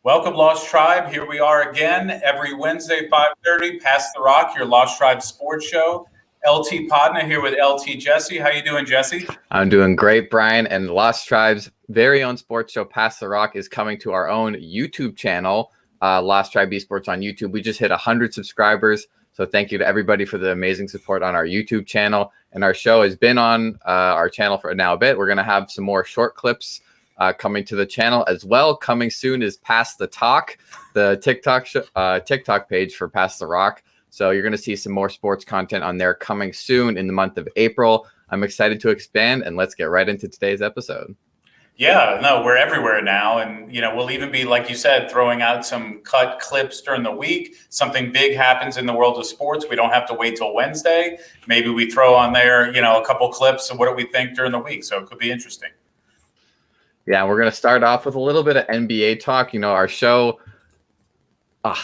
Welcome, Lost Tribe. Here we are again every Wednesday, 5:30. Pass the Rock, your Lost Tribe sports show. LT Podnuh here with LT Jesse. How you doing, Jesse? I'm doing great, Brian. And Lost Tribe's very own sports show, Pass the Rock, is coming to our own YouTube channel, Lost Tribe Esports on YouTube. We just hit 100 subscribers. So thank you to everybody for the amazing support on our YouTube channel. And our show has been on our channel for now a bit. We're going to have some more short clips coming to the channel as well. Coming soon is Pass the Talk, the TikTok page for Pass the Rock. So you're going to see some more sports content on there coming soon in the month of April. I'm excited to expand, and let's get right into today's episode. Yeah, no, we're everywhere now. And, we'll even be, like you said, throwing out some cut clips during the week. Something big happens in the world of sports. We don't have to wait till Wednesday. Maybe we throw on there, a couple clips of what do we think during the week. So it could be interesting. Yeah, we're going to start off with a little bit of NBA talk. Our show,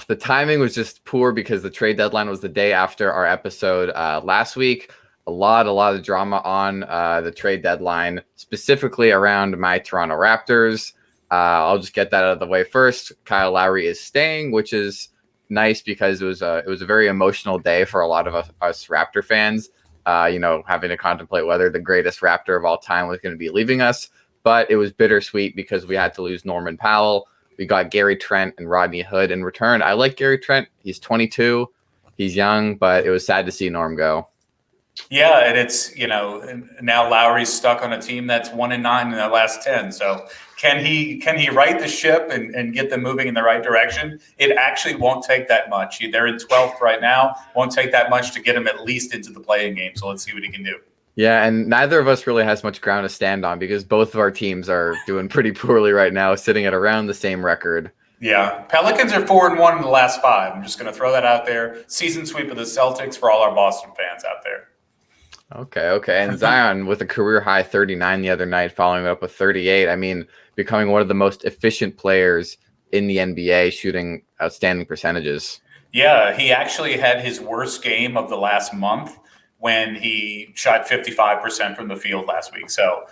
the timing was just poor because the trade deadline was the day after our episode last week. A lot of drama on the trade deadline, specifically around my Toronto Raptors. I'll just get that out of the way first. Kyle Lowry is staying, which is nice because it was a very emotional day for a lot of us Raptor fans. Having to contemplate whether the greatest Raptor of all time was going to be leaving us. But it was bittersweet because we had to lose Norman Powell. We got Gary Trent and Rodney Hood in return. I like Gary Trent. He's 22. He's young, but it was sad to see Norm go. Yeah, and it's, now Lowry's stuck on a team that's 1-9 in the last 10. So can he right the ship and get them moving in the right direction? It actually won't take that much. They're in 12th right now. Won't take that much to get him at least into the play-in game. So let's see what he can do. Yeah, and neither of us really has much ground to stand on because both of our teams are doing pretty poorly right now, sitting at around the same record. Yeah, Pelicans are 4-1 in the last 5. I'm just going to throw that out there. Season sweep of the Celtics for all our Boston fans out there. Okay. And Zion with a career-high 39 the other night, following up with 38. I mean, becoming one of the most efficient players in the NBA, shooting outstanding percentages. Yeah, he actually had his worst game of the last month when he shot 55% from the field last week. So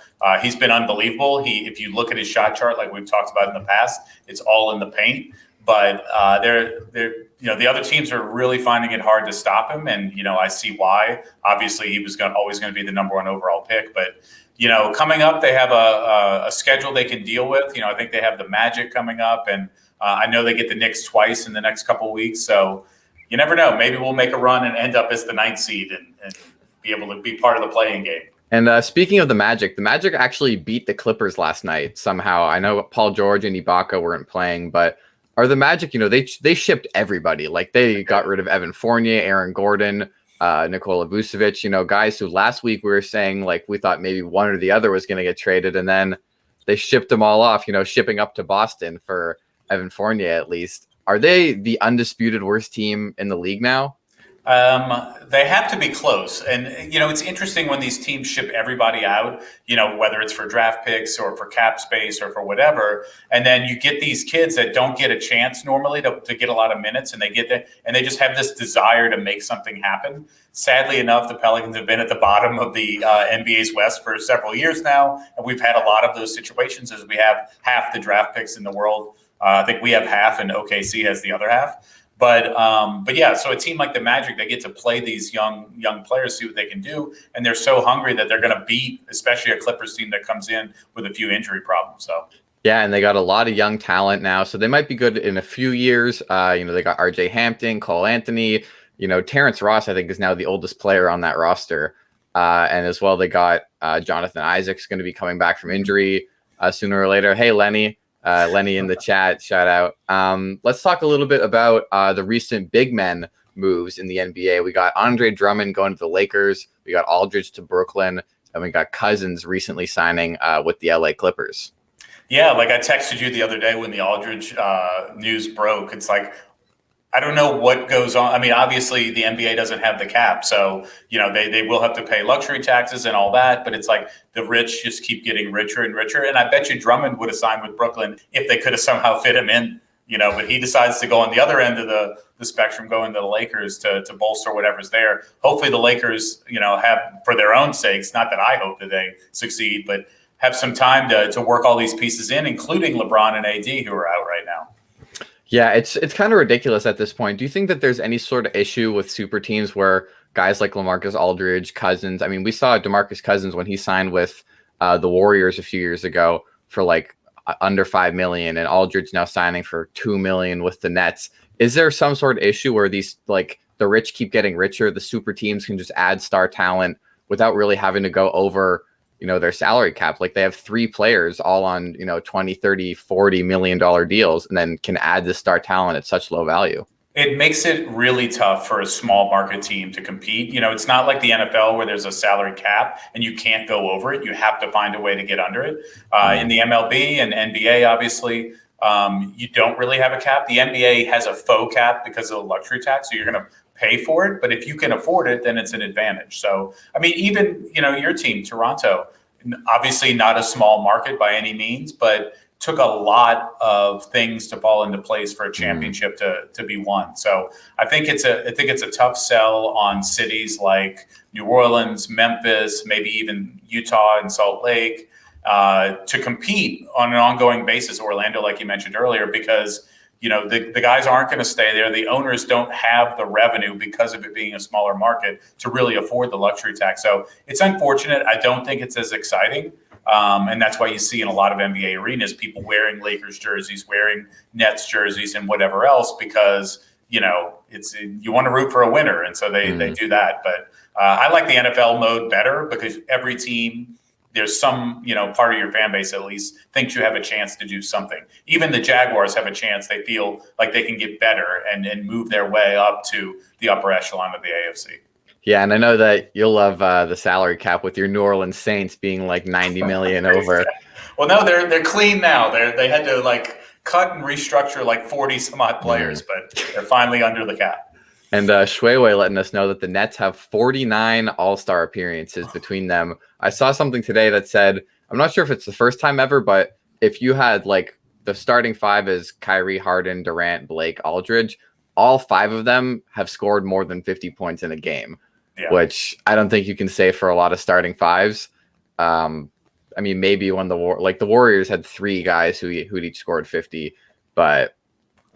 he's been unbelievable. If you look at his shot chart, like we've talked about in the past, it's all in the paint. But the other teams are really finding it hard to stop him, and I see why. Obviously, he was always going to be the number 1 overall pick, but coming up, they have a schedule they can deal with. I think they have the Magic coming up, and I know they get the Knicks twice in the next couple of weeks. So you never know. Maybe we'll make a run and end up as the 9th seed and be able to be part of the play-in game. And speaking of the Magic actually beat the Clippers last night somehow. I know Paul George and Ibaka weren't playing, but are the Magic, they shipped everybody. Like they got rid of Evan Fournier, Aaron Gordon, Nikola Vucevic, guys who last week we were saying like we thought maybe one or the other was going to get traded, and then they shipped them all off, shipping up to Boston for Evan Fournier at least. Are they the undisputed worst team in the league now? They have to be close. And, it's interesting when these teams ship everybody out, whether it's for draft picks or for cap space or for whatever. And then you get these kids that don't get a chance normally to get a lot of minutes, and they get there and they just have this desire to make something happen. Sadly enough, the Pelicans have been at the bottom of the NBA's West for several years now. And we've had a lot of those situations as we have half the draft picks in the world. I think we have half and OKC has the other half. But yeah, so a team like the Magic, they get to play these young players, see what they can do, and they're so hungry that they're going to beat, especially a Clippers team that comes in with a few injury problems. So yeah, and they got a lot of young talent now, so they might be good in a few years. They got R.J. Hampton, Cole Anthony, Terrence Ross. I think is now the oldest player on that roster, and as well they got Jonathan Isaac's going to be coming back from injury sooner or later. Hey, Lenny. Lenny in the chat, shout out. Let's talk a little bit about the recent big men moves in the NBA. We got Andre Drummond going to the Lakers. We got Aldridge to Brooklyn. And we got Cousins recently signing with the LA Clippers. Yeah, like I texted you the other day when the Aldridge news broke. It's like, I don't know what goes on. I mean, obviously the NBA doesn't have the cap, so they will have to pay luxury taxes and all that. But it's like the rich just keep getting richer and richer. And I bet you Drummond would have signed with Brooklyn if they could have somehow fit him in. But he decides to go on the other end of the spectrum, going to the Lakers to bolster whatever's there. Hopefully the Lakers, have, for their own sakes, not that I hope that they succeed, but have some time to work all these pieces in, including LeBron and AD, who are out right now. Yeah, it's kind of ridiculous at this point. Do you think that there's any sort of issue with super teams where guys like LaMarcus Aldridge, Cousins? I mean, we saw DeMarcus Cousins when he signed with the Warriors a few years ago for like under 5 million, and Aldridge now signing for 2 million with the Nets. Is there some sort of issue where these like the rich keep getting richer, the super teams can just add star talent without really having to go over their salary cap? Like they have 3 players all on 20, 30, 40 million dollar deals, and then can add this star talent at such low value. It makes it really tough for a small market team to compete. It's not like the NFL where there's a salary cap and you can't go over it. You have to find a way to get under it. In the MLB and NBA, obviously, you don't really have a cap. The NBA has a faux cap because of the luxury tax, so you're going to pay for it. But if you can afford it, then it's an advantage. So, I mean, even, your team, Toronto, obviously not a small market by any means, but took a lot of things to fall into place for a championship to be won. So I think it's a tough sell on cities like New Orleans, Memphis, maybe even Utah and Salt Lake to compete on an ongoing basis. Orlando, like you mentioned earlier, because the guys aren't going to stay there. The owners don't have the revenue because of it being a smaller market to really afford the luxury tax. So it's unfortunate. I don't think it's as exciting. And that's why you see in a lot of NBA arenas, people wearing Lakers jerseys, wearing Nets jerseys and whatever else, because, it's you want to root for a winner. And so they do that. But I like the NFL mode better because every team, there's some, part of your fan base at least thinks you have a chance to do something. Even the Jaguars have a chance. They feel like they can get better and move their way up to the upper echelon of the AFC. Yeah, and I know that you'll love the salary cap with your New Orleans Saints being like 90 million over. Well, no, they're clean now. They had to like cut and restructure like 40 some odd players, but they're finally under the cap. And Shweway letting us know that the Nets have 49 All-Star appearances between them. I saw something today that said, I'm not sure if it's the first time ever, but if you had like the starting 5 is Kyrie, Harden, Durant, Blake, Aldridge, all 5 of them have scored more than 50 points in a game, which I don't think you can say for a lot of starting 5s. I mean, maybe when the Warriors had 3 guys who'd each scored 50, but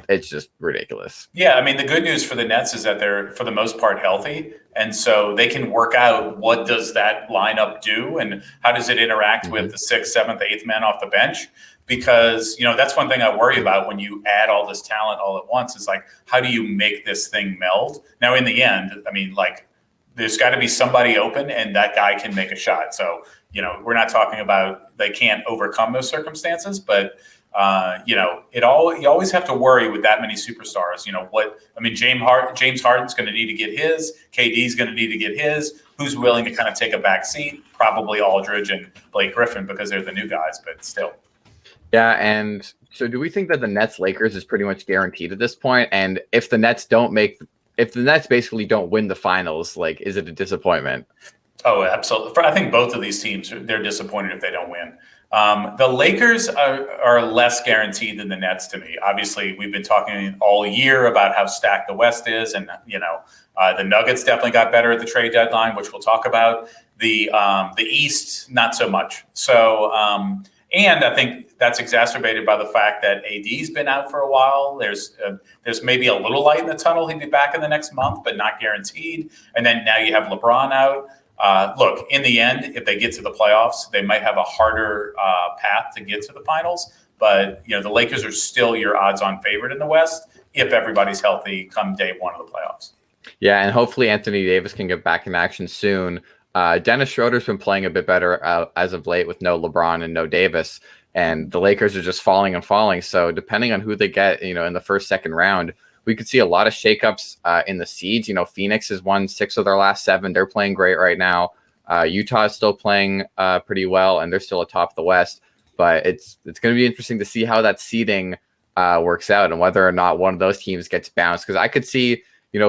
it's just ridiculous. Yeah, I mean, the good news for the Nets is that they're, for the most part, healthy. And so they can work out what does that lineup do and how does it interact with the 6th, 7th, 8th man off the bench? Because, that's one thing I worry about when you add all this talent all at once is like, how do you make this thing meld? Now, in the end, I mean, like, there's got to be somebody open and that guy can make a shot. So, we're not talking about they can't overcome those circumstances, but you always have to worry with that many superstars. James Harden's going to need to get his. KD's going to need to get his. Who's willing to kind of take a back seat? Probably Aldridge and Blake Griffin because they're the new guys, but still. Yeah, and so do we think that the Nets Lakers is pretty much guaranteed at this point? And if the Nets basically don't win the finals, like, is it a disappointment? Oh, absolutely. I think both of these teams, they're disappointed if they don't win. The Lakers are less guaranteed than the Nets to me. Obviously, we've been talking all year about how stacked the West is. And, the Nuggets definitely got better at the trade deadline, which we'll talk about. The East, not so much. So, and I think that's exacerbated by the fact that AD's been out for a while. There's maybe a little light in the tunnel. He'd be back in the next month, but not guaranteed. And then now you have LeBron out. Look, in the end, if they get to the playoffs, they might have a harder path to get to the finals. But, the Lakers are still your odds-on favorite in the West if everybody's healthy come day one of the playoffs. Yeah, and hopefully Anthony Davis can get back in action soon. Dennis Schroeder's been playing a bit better as of late with no LeBron and no Davis. And the Lakers are just falling and falling. So depending on who they get, in the first, second round, we could see a lot of shakeups in the seeds. Phoenix has won 6 of their last 7. They're playing great right now. Utah is still playing pretty well, and they're still atop the West. But it's going to be interesting to see how that seeding works out and whether or not one of those teams gets bounced. Because I could see,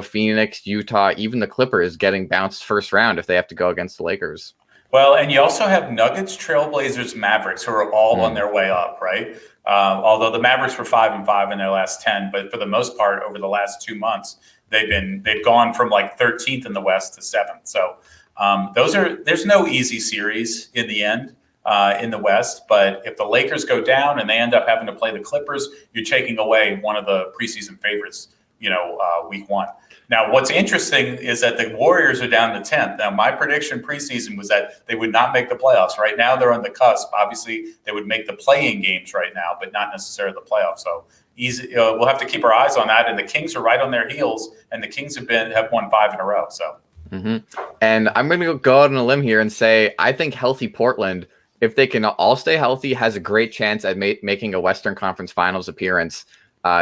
Phoenix, Utah, even the Clippers getting bounced first round if they have to go against the Lakers. Well, and you also have Nuggets, Trailblazers, Mavericks, who are all on their way up, right? Although the Mavericks were 5-5 in their last 10, but for the most part, over the last 2 months, they've gone from like 13th in the West to 7th. So there's no easy series in the end. in the West. But if the Lakers go down and they end up having to play the Clippers, you're taking away one of the preseason favorites, week one. Now, what's interesting is that the Warriors are down to 10th. Now, my prediction preseason was that they would not make the playoffs. Right now, they're on the cusp. Obviously, they would make the play-in games right now, but not necessarily the playoffs. So easy. We'll have to keep our eyes on that. And the Kings are right on their heels, and the Kings have won 5 in a row. So, And I'm going to go out on a limb here and say I think healthy Portland, if they can all stay healthy, has a great chance at making a Western Conference Finals appearance.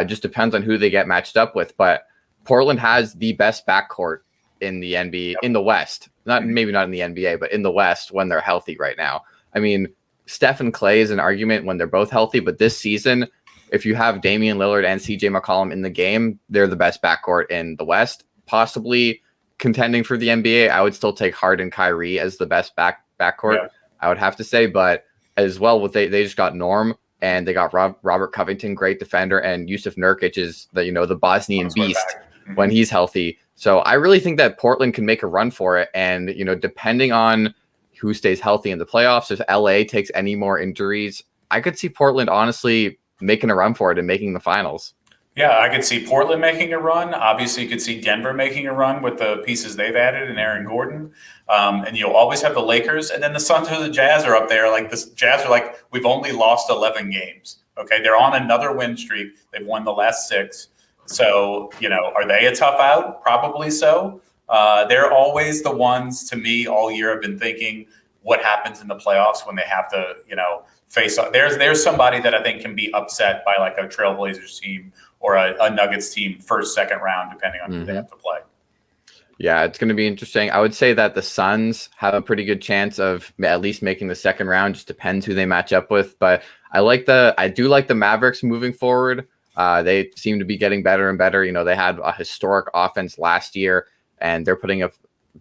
Just depends on who they get matched up with, but Portland has the best backcourt in the NBA, in the West. Maybe not in the NBA, but in the West when they're healthy right now. I mean, Steph and Clay is an argument when they're both healthy, but this season, if you have Damian Lillard and CJ McCollum in the game, they're the best backcourt in the West. Possibly contending for the NBA, I would still take Harden, Kyrie as the best backcourt. Yeah. I would have to say, but as well, they just got Norm. And they got Robert Covington, great defender, and Yusuf Nurkic is the Bosnian beast when he's healthy. So I really think that Portland can make a run for it. And depending on who stays healthy in the playoffs, if LA takes any more injuries, I could see Portland honestly making a run for it and making the finals. Yeah, I could see Portland making a run. Obviously, you could see Denver making a run with the pieces they've added and Aaron Gordon. And you'll always have the Lakers. And then the Suns or the Jazz are up there. Like the Jazz are like, we've only lost 11 games. Okay, they're on another win streak. They've won the last 6. So, are they a tough out? Probably so. They're always the ones, to me, all year have been thinking what happens in the playoffs when they have to, face off. There's somebody that I think can be upset by like a Trailblazers team or a Nuggets team first, second round, depending on who they have to play. Yeah, it's going to be interesting. I would say that the Suns have a pretty good chance of at least making the second round. Just depends who they match up with. But I do like the Mavericks moving forward. They seem to be getting better and better. They had a historic offense last year, and they're putting up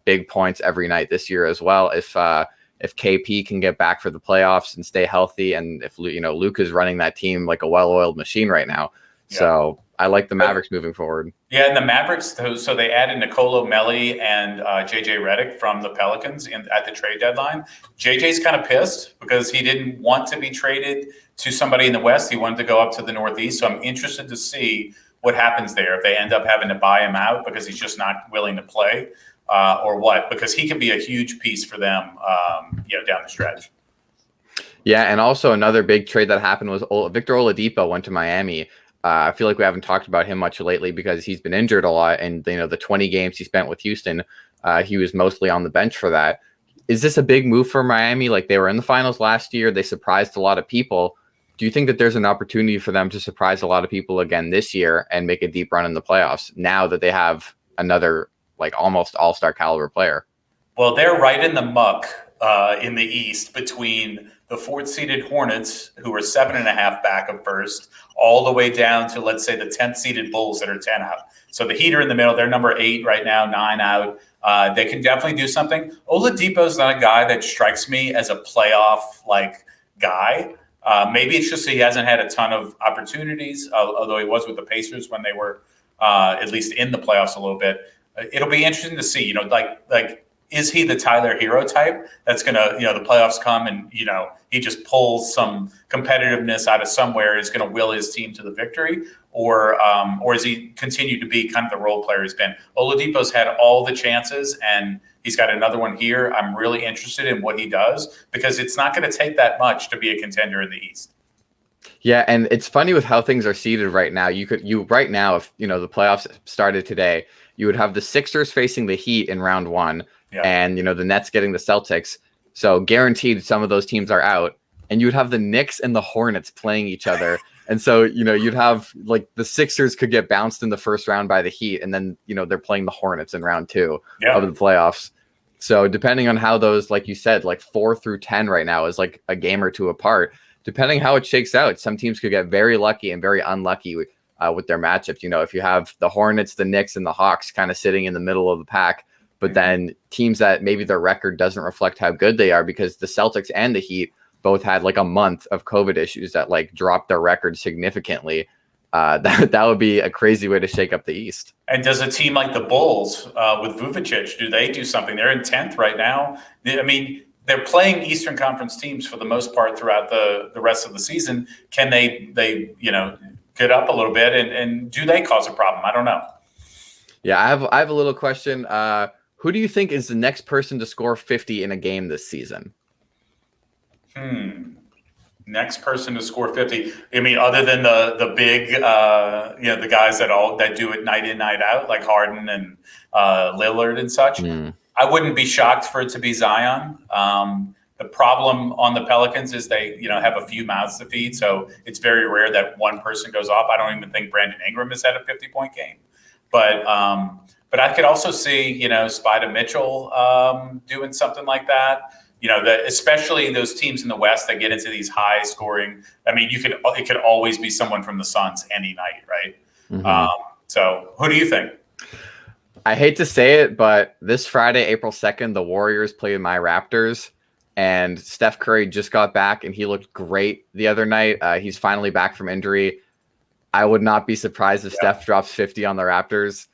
big points every night this year as well. If KP can get back for the playoffs and stay healthy, and if Luke is running that team like a well-oiled machine right now. Yeah. So I like the Mavericks moving forward. Yeah, and the Mavericks, so they added Nicolo Melli and JJ Redick from the Pelicans at the trade deadline. JJ's kind of pissed because he didn't want to be traded to somebody in the West. He wanted to go up to the Northeast. So I'm interested to see what happens there if they end up having to buy him out because he's just not willing to play or what, because he can be a huge piece for them down the stretch. Yeah, and also another big trade that happened was Victor Oladipo went to Miami. I feel like we haven't talked about him much lately because he's been injured a lot. And, the 20 games he spent with Houston, he was mostly on the bench for that. Is this a big move for Miami? Like they were in the finals last year. They surprised a lot of people. Do you think that there's an opportunity for them to surprise a lot of people again this year and make a deep run in the playoffs now that they have another like almost all-star caliber player? Well, they're right in the muck in the East between the 4th-seeded Hornets, who are 7.5 back of first, all the way down to, let's say, the 10th-seeded Bulls that are 10 out. So the Heat are in the middle. They're number 8 right now, 9 out. They can definitely do something. Oladipo's not a guy that strikes me as a playoff-like guy. Maybe it's just he hasn't had a ton of opportunities, although he was with the Pacers when they were at least in the playoffs a little bit. It'll be interesting to see, is he the Tyler Hero type that's going to, the playoffs come and, he just pulls some competitiveness out of somewhere, is going to will his team to the victory? Or is he continue to be kind of the role player he's been? Oladipo's had all the chances and he's got another one here. I'm really interested in what he does because it's not going to take that much to be a contender in the East. Yeah, and it's funny with how things are seeded right now. Right now, if the playoffs started today, you would have the Sixers facing the Heat in round 1. Yeah. And, the Nets getting the Celtics. So guaranteed some of those teams are out. And you would have the Knicks and the Hornets playing each other. And so, you'd have like the Sixers could get bounced in the first round by the Heat. And then, they're playing the Hornets in round 2 of the playoffs. So depending on how those, like you said, like 4 through 10 right now is like a game or two apart. Depending how it shakes out, some teams could get very lucky and very unlucky with their matchups. If you have the Hornets, the Knicks, and the Hawks kind of sitting in the middle of the pack, but then teams that maybe their record doesn't reflect how good they are because the Celtics and the Heat both had like a month of COVID issues that like dropped their record significantly. That would be a crazy way to shake up the East. And does a team like the Bulls with Vujicic, do they do something? They're in 10th right now. I mean, they're playing Eastern Conference teams for the most part throughout the rest of the season. Can they get up a little bit and do they cause a problem? I don't know. Yeah, I have a little question. Who do you think is the next person to score 50 in a game this season? Next person to score 50. I mean, other than the big, the guys that do it night in, night out, like Harden and Lillard and such. I wouldn't be shocked for it to be Zion. The problem on the Pelicans is they, have a few mouths to feed, so it's very rare that one person goes off. I don't even think Brandon Ingram has had a 50-point game, but I could also see, Spida Mitchell doing something like that. Especially those teams in the West that get into these high scoring. I mean, it could always be someone from the Suns any night, right? So who do you think? I hate to say it, but this Friday, April 2nd, the Warriors played my Raptors, and Steph Curry just got back, and he looked great the other night. He's finally back from injury. I would not be surprised if Steph drops 50 on the Raptors.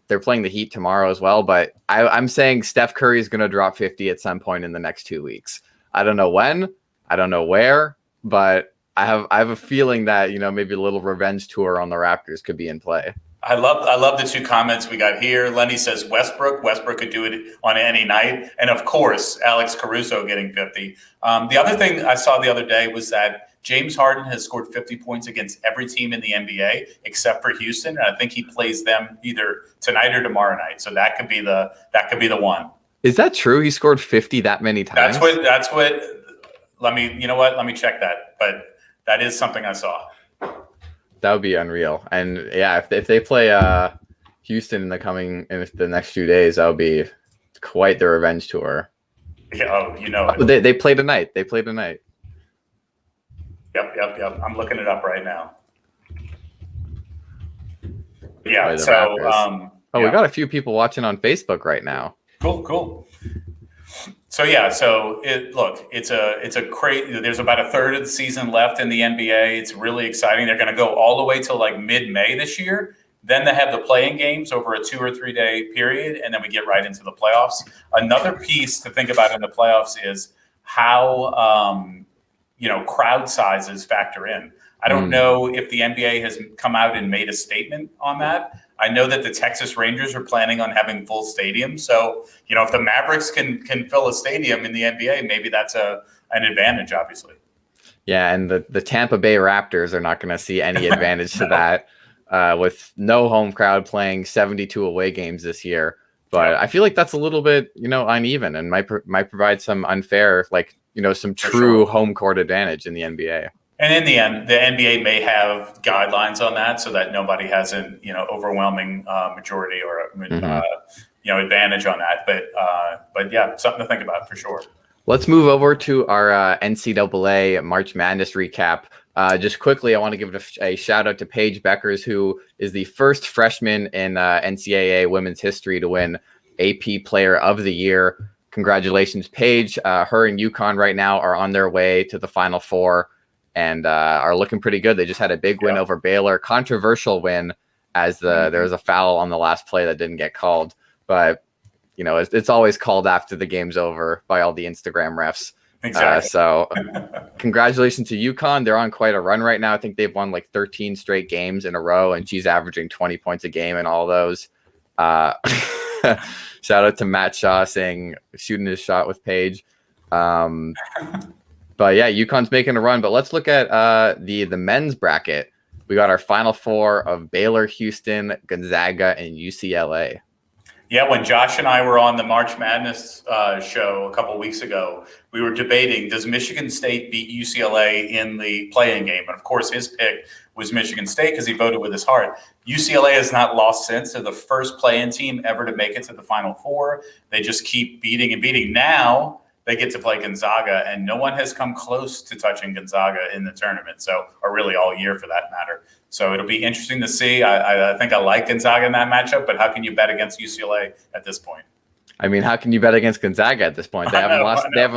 They're playing the Heat tomorrow as well, but I'm saying Steph Curry is going to drop 50 at some point in the next 2 weeks. I don't know when, I don't know where, but I have a feeling that, maybe a little revenge tour on the Raptors could be in play. I love the two comments we got here. Lenny says Westbrook could do it on any night. And of course, Alex Caruso getting 50. The other thing I saw the other day was that James Harden has scored 50 points against every team in the NBA except for Houston. And I think he plays them either tonight or tomorrow night. So that could be the one. Is that true? He scored 50 that many times? That's what let me check that. But that is something I saw. That would be unreal. And yeah, if they play Houston in the next few days, that would be quite the revenge tour. Yeah, They play tonight. They play tonight. Yep. I'm looking it up right now. Yeah. So we got a few people watching on Facebook right now. Cool. So yeah, it's a crazy. There's about a third of the season left in the NBA. It's really exciting. They're going to go all the way till like mid-May this year. Then they have the playing games over a 2 or 3 day period, and then we get right into the playoffs. Another piece to think about in the playoffs is how crowd sizes factor in. I don't know if the NBA has come out and made a statement on that. I know that the Texas Rangers are planning on having full stadiums. So, if the Mavericks can fill a stadium in the NBA, maybe that's an advantage, obviously. Yeah, and the Tampa Bay Raptors are not going to see any advantage to that with no home crowd playing 72 away games this year. But I feel like that's a little bit, uneven and might provide some unfair, some true home court advantage in the NBA. And in the end, the NBA may have guidelines on that so that nobody has an overwhelming majority or advantage on that. But yeah, something to think about for sure. Let's move over to our NCAA March Madness recap. Just quickly, I want to give a shout out to Paige Beckers, who is the first freshman in NCAA women's history to win AP Player of the Year. Congratulations, Paige. Her and UConn right now are on their way to the Final Four and are looking pretty good. They just had a big win over Baylor, controversial win as there was a foul on the last play that didn't get called. But, it's always called after the game's over by all the Instagram refs. Exactly. So congratulations to UConn. They're on quite a run right now. I think they've won like 13 straight games in a row, and she's averaging 20 points a game in all those. Shout out to Matt Shaw saying shooting his shot with Paige. But yeah, UConn's making a run. But let's look at the men's bracket. We got our Final Four of Baylor, Houston, Gonzaga, and UCLA. Yeah, when Josh and I were on the March Madness show a couple of weeks ago, we were debating, does Michigan State beat UCLA in the play-in game? And of course, his pick was Michigan State because he voted with his heart. UCLA has not lost since. They're the first play-in team ever to make it to the Final Four. They just keep beating and beating. Now they get to play Gonzaga, and no one has come close to touching Gonzaga in the tournament, or really all year for that matter. So it'll be interesting to see. I think I like Gonzaga in that matchup, but how can you bet against UCLA at this point? I mean, how can you bet against Gonzaga at this point? They haven't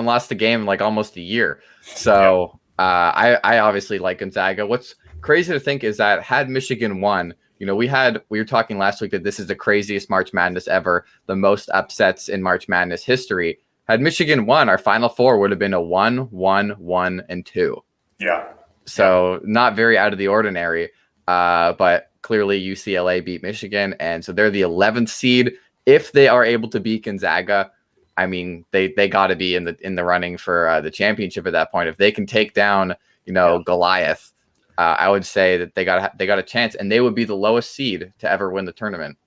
lost a game in like almost a year. So I obviously like Gonzaga. What's crazy to think is that had Michigan won, we were talking last week that this is the craziest March Madness ever, the most upsets in March Madness history. Had Michigan won, our Final Four would have been a 1-1-1-2. Yeah. So not very out of the ordinary. But clearly UCLA beat Michigan, and so they're the 11th seed. If they are able to beat Gonzaga, I mean, they got to be in the running for the championship at that point. If they can take down, Goliath, I would say that they got a chance, and they would be the lowest seed to ever win the tournament.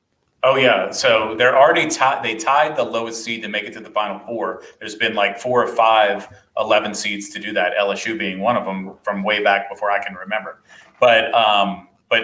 Oh yeah, so they're already they tied the lowest seed to make it to the Final Four. There's been like 4 or 5 11 seeds to do that. LSU being one of them from way back before I can remember. But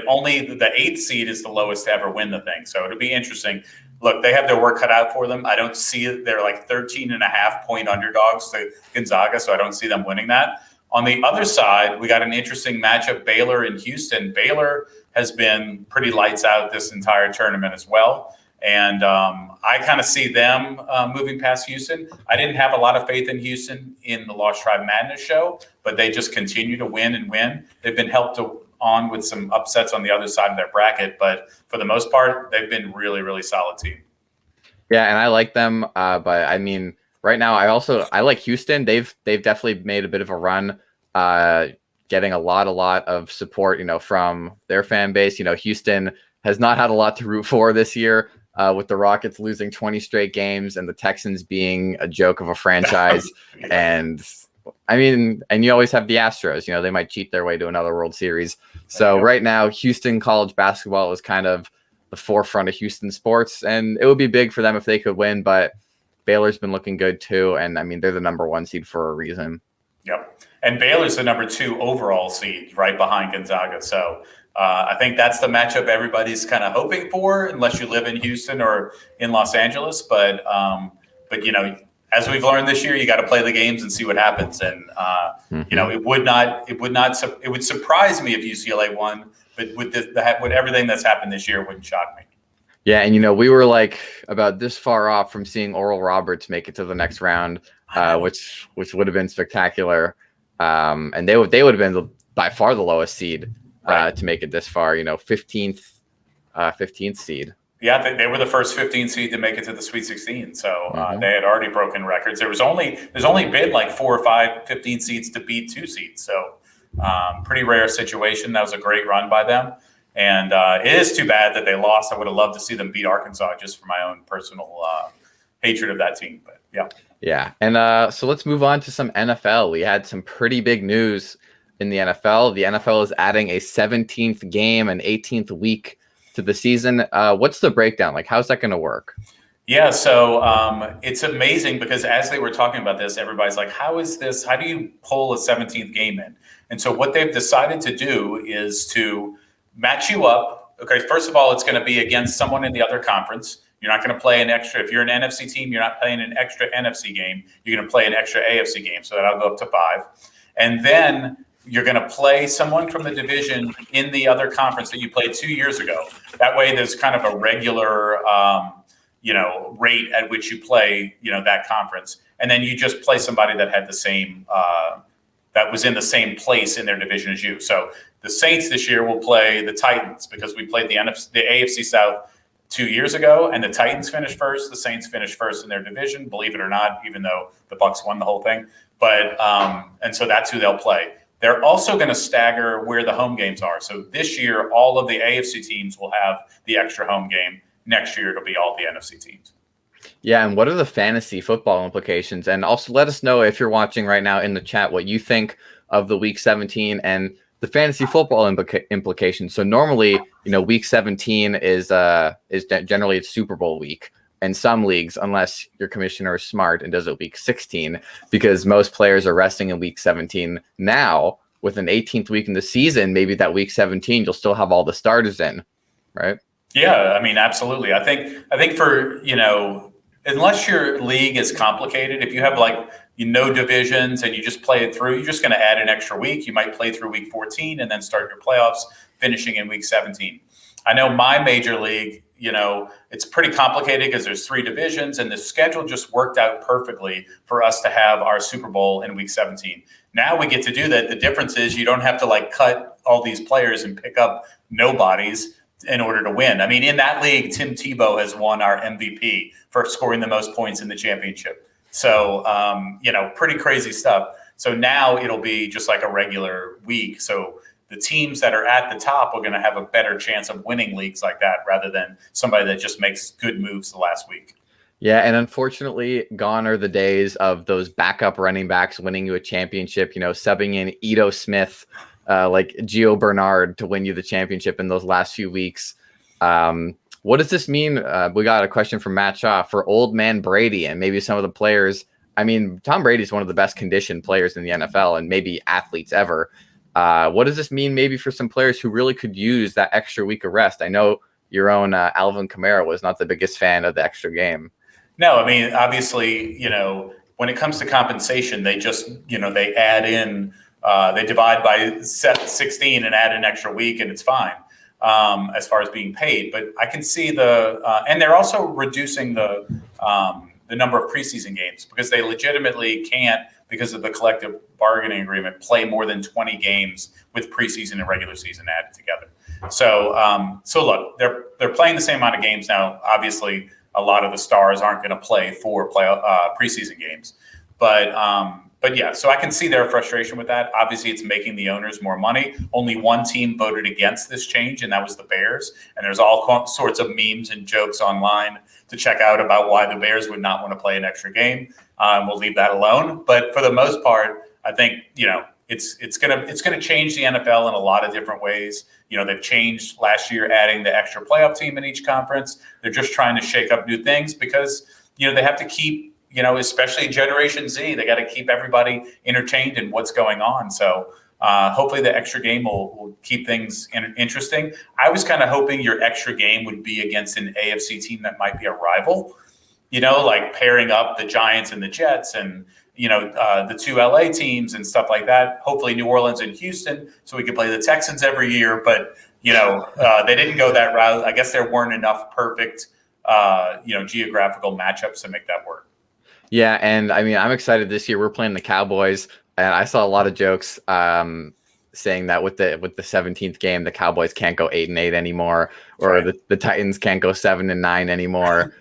only the 8th seed is the lowest to ever win the thing. So it'll be interesting. Look, they have their work cut out for them. I don't see it. They're like 13.5-point underdogs to Gonzaga, so I don't see them winning that. On the other side, we got an interesting matchup, Baylor and Houston. Baylor has been pretty lights out this entire tournament as well. And I kind of see them moving past Houston. I didn't have a lot of faith in Houston in the Lost Tribe Madness show, but they just continue to win and win. They've been helped on with some upsets on the other side of their bracket, but for the most part, they've been really, really solid team. Yeah, and I like them, but I mean, right now, I like Houston. They've definitely made a bit of a run, getting a lot of support, from their fan base. Houston has not had a lot to root for this year, with the Rockets losing 20 straight games and the Texans being a joke of a franchise. Yeah. And I mean, and you always have the Astros, they might cheat their way to another World Series. So right now, Houston college basketball is kind of the forefront of Houston sports, and it would be big for them if they could win, but Baylor's been looking good too. And I mean, they're the number 1 seed for a reason. Yep. And Baylor's the number 2 overall seed right behind Gonzaga. So I think that's the matchup everybody's kind of hoping for, unless you live in Houston or in Los Angeles. But as we've learned this year, you got to play the games and see what happens. And it would surprise me if UCLA won, but with everything that's happened this year, it wouldn't shock me. Yeah, and we were like about this far off from seeing Oral Roberts make it to the next round, which would have been spectacular. And they would have been by far the lowest seed to make it this far. 15th seed. Yeah, they were the first 15 seed to make it to the Sweet 16. So they had already broken records. There's only been like 4 or 5 15 seeds to beat 2 seeds. So pretty rare situation. That was a great run by them. And it is too bad that they lost. I would have loved to see them beat Arkansas just for my own personal hatred of that team. But yeah. Yeah. And so let's move on to some NFL. We had some pretty big news in the NFL. The NFL is adding a 17th game, an 18th week to the season. What's the breakdown? Like, how's that going to work? Yeah, so it's amazing because as they were talking about this, everybody's like, how do you pull a 17th game in? And so what they've decided to do is to match you up. Okay, first of all, it's going to be against someone in the other conference. You're not going to play an extra. If you're an NFC team, you're not playing an extra NFC game. You're going to play an extra AFC game. So that'll go up to 5. And then you're going to play someone from the division in the other conference that you played 2 years ago. That way, there's kind of a regular, rate at which you play, that conference. And then you just play somebody that had the same, that was in the same place in their division as you. So the Saints this year will play the Titans because we played the AFC South 2 years ago, and the Titans finished first. The Saints finished first in their division, believe it or not, even though the Bucs won the whole thing. But and so that's who they'll play. They're also going to stagger where the home games are. So this year, all of the AFC teams will have the extra home game. Next year, it'll be all the NFC teams. Yeah, and what are the fantasy football implications? And also let us know if you're watching right now in the chat what you think of the Week 17 and the fantasy football implications. So normally, Week 17 is generally it's Super Bowl week. In some leagues, unless your commissioner is smart and does it Week 16, because most players are resting in Week 17. Now, with an 18th week in the season, maybe that Week 17 you'll still have all the starters in, right? Yeah, I mean, absolutely. I think for unless your league is complicated, if you have divisions and you just play it through, you're just going to add an extra week. You might play through Week 14 and then start your playoffs, finishing in Week 17. I know my major league, it's pretty complicated because there's 3 divisions and the schedule just worked out perfectly for us to have our Super Bowl in Week 17. Now we get to do that. The difference is you don't have to cut all these players and pick up nobodies in order to win. I mean, in that league, Tim Tebow has won our MVP for scoring the most points in the championship. So, pretty crazy stuff. So now it'll be just like a regular week. So the teams that are at the top are going to have a better chance of winning leagues like that rather than somebody that just makes good moves the last week. Yeah, and unfortunately, gone are the days of those backup running backs winning you a championship, subbing in Ito Smith, like Gio Bernard to win you the championship in those last few weeks. What does this mean? We got a question from Matt Shaw for old man Brady and maybe some of the players. I mean, Tom Brady's one of the best conditioned players in the NFL and maybe athletes ever. What does this mean maybe for some players who really could use that extra week of rest? I know your own Alvin Kamara was not the biggest fan of the extra game. No, I mean, obviously, when it comes to compensation, they just, they add in, they divide by 16 and add an extra week and it's fine as far as being paid. But I can see and they're also reducing the number of preseason games because they legitimately can't, because of the collective bargaining agreement, play more than 20 games with preseason and regular season added together. So look, they're playing the same amount of games now. Obviously, a lot of the stars aren't going to play preseason games, but yeah. So I can see their frustration with that. Obviously, it's making the owners more money. Only one team voted against this change, and that was the Bears. And there's all sorts of memes and jokes online to check out about why the Bears would not want to play an extra game. We'll leave that alone. But for the most part, I think it's gonna change the NFL in a lot of different ways. They've changed last year, adding the extra playoff team in each conference. They're just trying to shake up new things because they have to keep especially Generation Z. They got to keep everybody entertained in what's going on. So hopefully the extra game will keep things interesting. I was kind of hoping your extra game would be against an AFC team that might be a rival. Like pairing up the Giants and the Jets and the two LA teams and stuff like that. Hopefully New Orleans and Houston, so we could play the Texans every year. But they didn't go that route. I guess there weren't enough perfect geographical matchups to make that work. Yeah, and I mean, I'm excited this year. We're playing the Cowboys, and I saw a lot of jokes saying that with the 17th game, the Cowboys can't go 8-8 anymore, or right. the Titans can't go 7-9 anymore.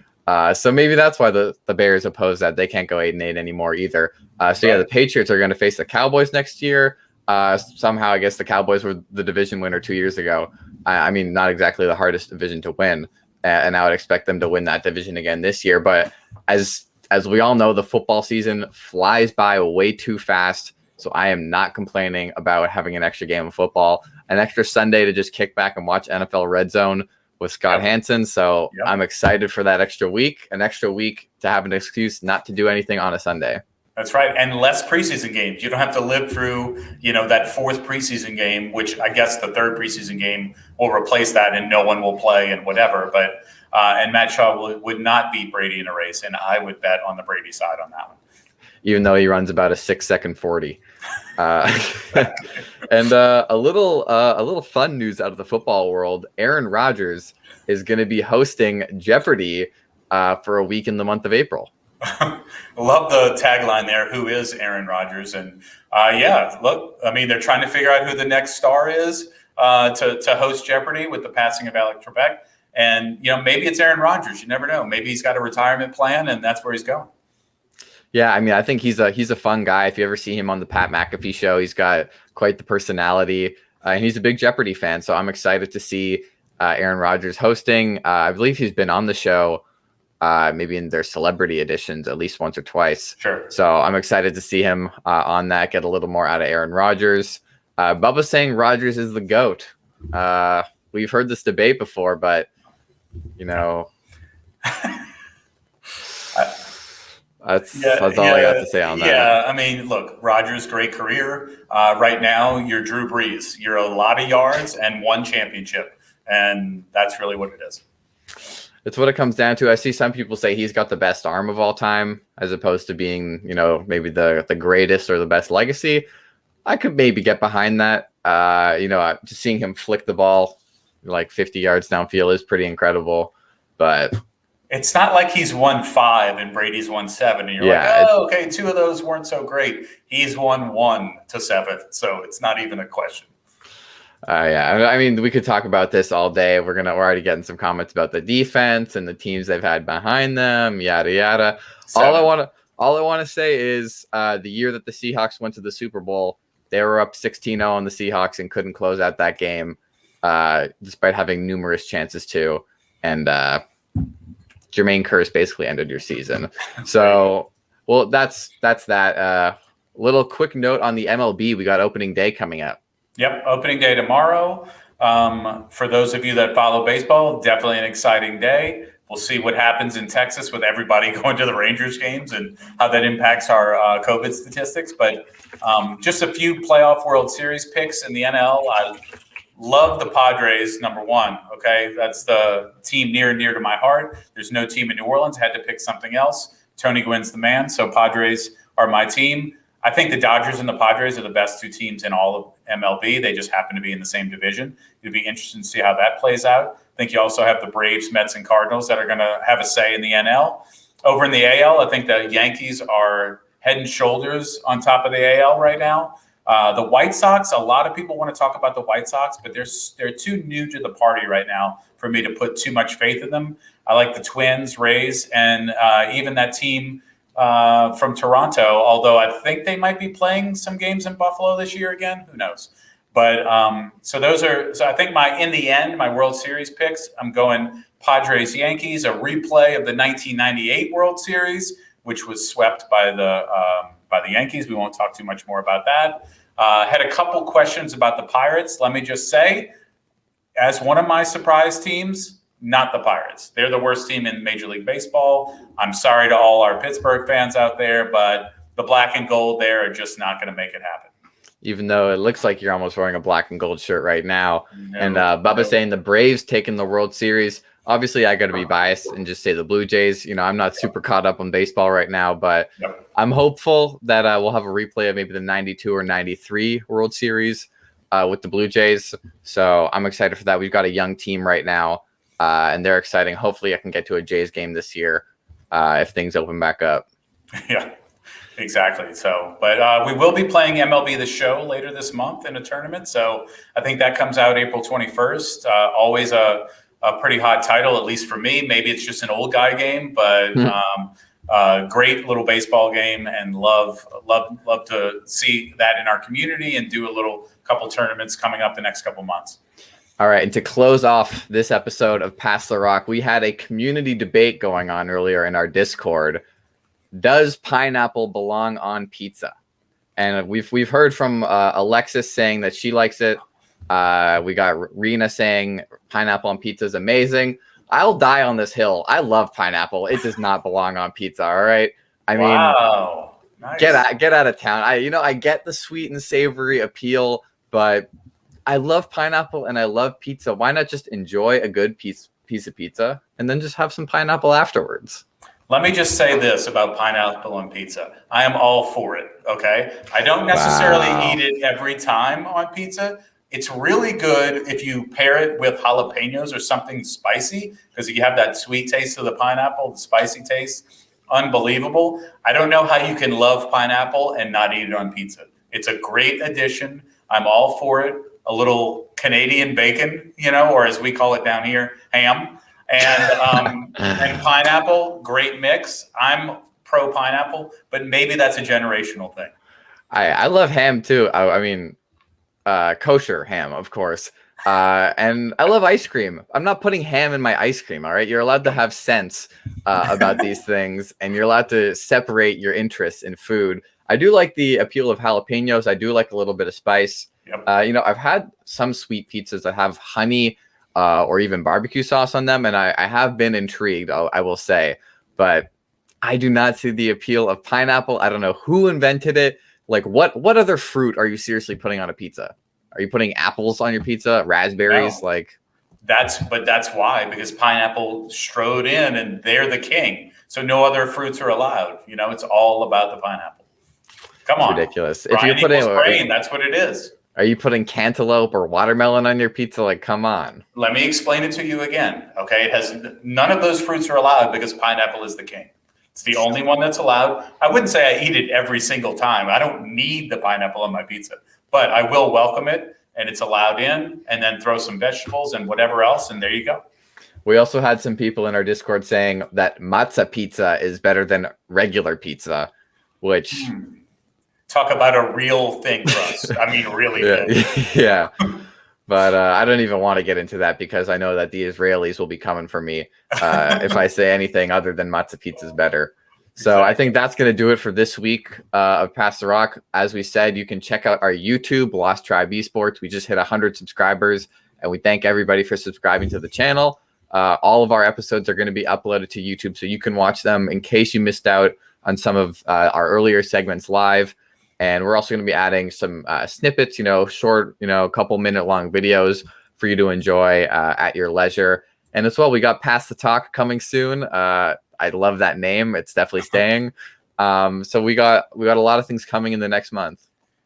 So maybe that's why the Bears oppose that. They can't go 8-8 anymore either. The Patriots are going to face the Cowboys next year. Somehow, I guess the Cowboys were the division winner 2 years ago. I mean, not exactly the hardest division to win, and I would expect them to win that division again this year. But as we all know, the football season flies by way too fast. So I am not complaining about having an extra game of football, an extra Sunday to just kick back and watch NFL Red Zone with Scott Hansen. So I'm excited for that extra week, an extra week to have an excuse not to do anything on a Sunday. That's right. And less preseason games. You don't have to live through, that fourth preseason game, which I guess the third preseason game will replace that and no one will play and whatever. But and Matt Shaw would not beat Brady in a race. And I would bet on the Brady side on that one. Even though he runs about a 6-second 40. And a little fun news out of the football world. Aaron Rodgers is going to be hosting Jeopardy for a week in the month of April. Love the tagline there. Who is Aaron Rodgers? And look, I mean, they're trying to figure out who the next star is to host Jeopardy with the passing of Alex Trebek. And, maybe it's Aaron Rodgers. You never know. Maybe he's got a retirement plan and that's where he's going. Yeah, I mean, I think he's a fun guy. If you ever see him on the Pat McAfee show, he's got quite the personality. And he's a big Jeopardy fan. So I'm excited to see Aaron Rodgers hosting. I believe he's been on the show maybe in their celebrity editions at least once or twice. Sure. So I'm excited to see him on that, get a little more out of Aaron Rodgers. Bubba's saying Rodgers is the GOAT. We've heard this debate before, but, That's all I got to say on that. Yeah, I mean, look, Rodgers, great career. Right now, you're Drew Brees. You're a lot of yards and one championship, and that's really what it is. It's what it comes down to. I see some people say he's got the best arm of all time, as opposed to being, maybe the greatest or the best legacy. I could maybe get behind that. Just seeing him flick the ball like 50 yards downfield is pretty incredible, but. It's not like he's won 5 and Brady's won 7. And you're like, okay, 2 of those weren't so great. He's won 1 to 7. So it's not even a question. I mean, we could talk about this all day. We're already getting some comments about the defense and the teams they've had behind them, yada, yada. 7. All I want to say is the year that the Seahawks went to the Super Bowl, they were up 16-0 on the Seahawks and couldn't close out that game, despite having numerous chances to. And Jermaine Kearse basically ended your season. So, well, that's that. Little quick note on the MLB. We got opening day coming up. Yep, opening day tomorrow. For those of you that follow baseball, definitely an exciting day. We'll see what happens in Texas with everybody going to the Rangers games and how that impacts our COVID statistics. But just a few playoff World Series picks in the NL. I love the Padres, number one. Okay, that's the team near and dear to my heart. There's no team in New Orleans. Had to pick something else. Tony Gwynn's the man, so Padres are my team. I think the Dodgers and the Padres are the best two teams in all of MLB. They just happen to be in the same division. It'd be interesting to see how that plays out. I think you also have the Braves, Mets, and Cardinals that are going to have a say in the NL. Over in the AL, I think the Yankees are head and shoulders on top of the AL right now. The White Sox, a lot of people want to talk about the White Sox, but they're too new to the party right now for me to put too much faith in them. I like the Twins, Rays, and even that team from Toronto, although I think they might be playing some games in Buffalo this year again. Who knows? But so I think in the end, my World Series picks, I'm going Padres, Yankees, a replay of the 1998 World Series, which was swept by the Yankees. We won't talk too much more about that. Had a couple questions about the Pirates. Let me just say, as one of my surprise teams, not the Pirates. They're the worst team in Major League Baseball. I'm sorry to all our Pittsburgh fans out there, but the black and gold there are just not going to make it happen. Even though it looks like you're almost wearing a black and gold shirt right now. And Bubba saying the Braves taking the World Series. Obviously, I got to be biased and just say the Blue Jays. You know, I'm not super caught up on baseball right now, but I'm hopeful that we'll have a replay of maybe the 92 or 93 World Series with the Blue Jays. So I'm excited for that. We've got a young team right now. And they're exciting. Hopefully I can get to a Jays game this year if things open back up. Yeah, exactly. So, but we will be playing MLB The Show later this month in a tournament. So I think that comes out April 21st. Always a pretty hot title, at least for me. Maybe it's just an old guy game, but great little baseball game, and love to see that in our community and do a couple tournaments coming up the next couple months. All right, and to close off this episode of Pass the Rock, we had a community debate going on earlier in our Discord. Does pineapple belong on pizza? And we've heard from Alexis saying that she likes it. We got Rena saying pineapple on pizza is amazing. I'll die on this hill. I love pineapple. It does not belong on pizza. All right. I mean, nice. Get out of town. I get the sweet and savory appeal, but I love pineapple and I love pizza. Why not just enjoy a good piece of pizza and then just have some pineapple afterwards? Let me just say this about pineapple on pizza. I am all for it, okay? I don't necessarily eat it every time on pizza. It's really good if you pair it with jalapenos or something spicy, because you have that sweet taste of the pineapple, the spicy taste. Unbelievable. I don't know how you can love pineapple and not eat it on pizza. It's a great addition. I'm all for it. A little Canadian bacon, or as we call it down here, ham, and pineapple, great mix. I'm pro pineapple, but maybe that's a generational thing. I love ham too. I mean, kosher ham, of course. And I love ice cream. I'm not putting ham in my ice cream. All right. You're allowed to have sense about these things, and you're allowed to separate your interests in food. I do like the appeal of jalapenos. I do like a little bit of spice. Yep. I've had some sweet pizzas that have honey or even barbecue sauce on them, and I have been intrigued, I will say. But I do not see the appeal of pineapple. I don't know who invented it. Like, what other fruit are you seriously putting on a pizza? Are you putting apples on your pizza? Raspberries? No. That's why, because pineapple strode in, and they're the king. So no other fruits are allowed. It's all about the pineapple. Come on, ridiculous. If you're putting brain, that's what it is. Are you putting cantaloupe or watermelon on your pizza? Like, come on. Let me explain it to you again. Okay, it has none of those fruits are allowed because pineapple is the king. It's the only one that's allowed. I wouldn't say I eat it every single time. I don't need the pineapple on my pizza, but I will welcome it, and it's allowed in, and then throw some vegetables and whatever else, and there you go. We also had some people in our Discord saying that matzo pizza is better than regular pizza. which talk about a real thing for us. I mean, really thing. Yeah. But I don't even want to get into that because I know that the Israelis will be coming for me if I say anything other than matzo pizza is better. So I think that's going to do it for this week of Pass the Rock. As we said, you can check out our YouTube, Lost Tribe Esports. We just hit 100 subscribers, and we thank everybody for subscribing to the channel. All of our episodes are going to be uploaded to YouTube, so you can watch them in case you missed out on some of our earlier segments live. And we're also going to be adding some snippets, short, couple minute long videos for you to enjoy at your leisure. And as well, we got Pass the Talk coming soon. I love that name. It's definitely staying. So we got a lot of things coming in the next month.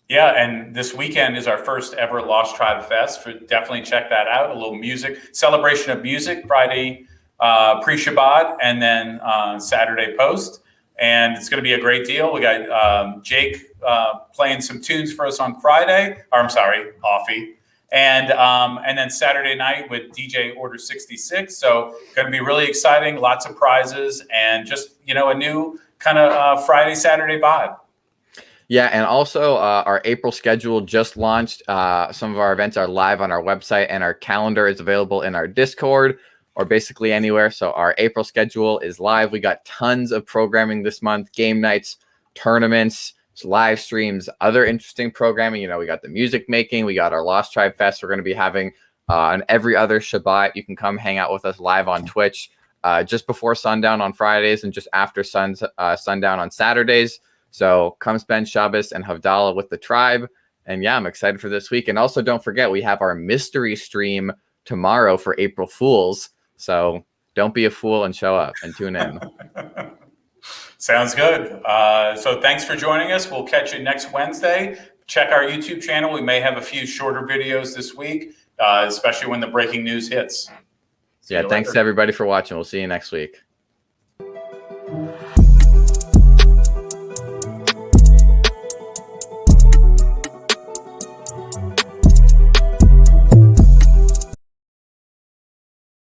Yeah, and this weekend is our first ever Lost Tribe Fest. Definitely check that out. A little music, celebration of music, Friday pre-Shabbat, and then Saturday post. And it's going to be a great deal. We got Jake playing some tunes for us on Friday. Or I'm sorry, Offie. And then Saturday night with DJ Order 66. So going to be really exciting. Lots of prizes and just, a new kind of Friday, Saturday vibe. Yeah, and also our April schedule just launched. Some of our events are live on our website, and our calendar is available in our Discord or basically anywhere. So our April schedule is live. We got tons of programming this month, game nights, tournaments, live streams, other interesting programming. We got the music making. We got our Lost Tribe Fest we're going to be having on every other Shabbat. You can come hang out with us live on Twitch just before sundown on Fridays and just after sundown on Saturdays. So come spend Shabbos and Havdalah with the tribe. And yeah, I'm excited for this week. And also don't forget, we have our mystery stream tomorrow for April Fools. So don't be a fool and show up and tune in. Sounds good. So thanks for joining us. We'll catch you next Wednesday. Check our YouTube channel. We may have a few shorter videos this week, especially when the breaking news hits. Yeah, thanks to everybody for watching. We'll see you next week.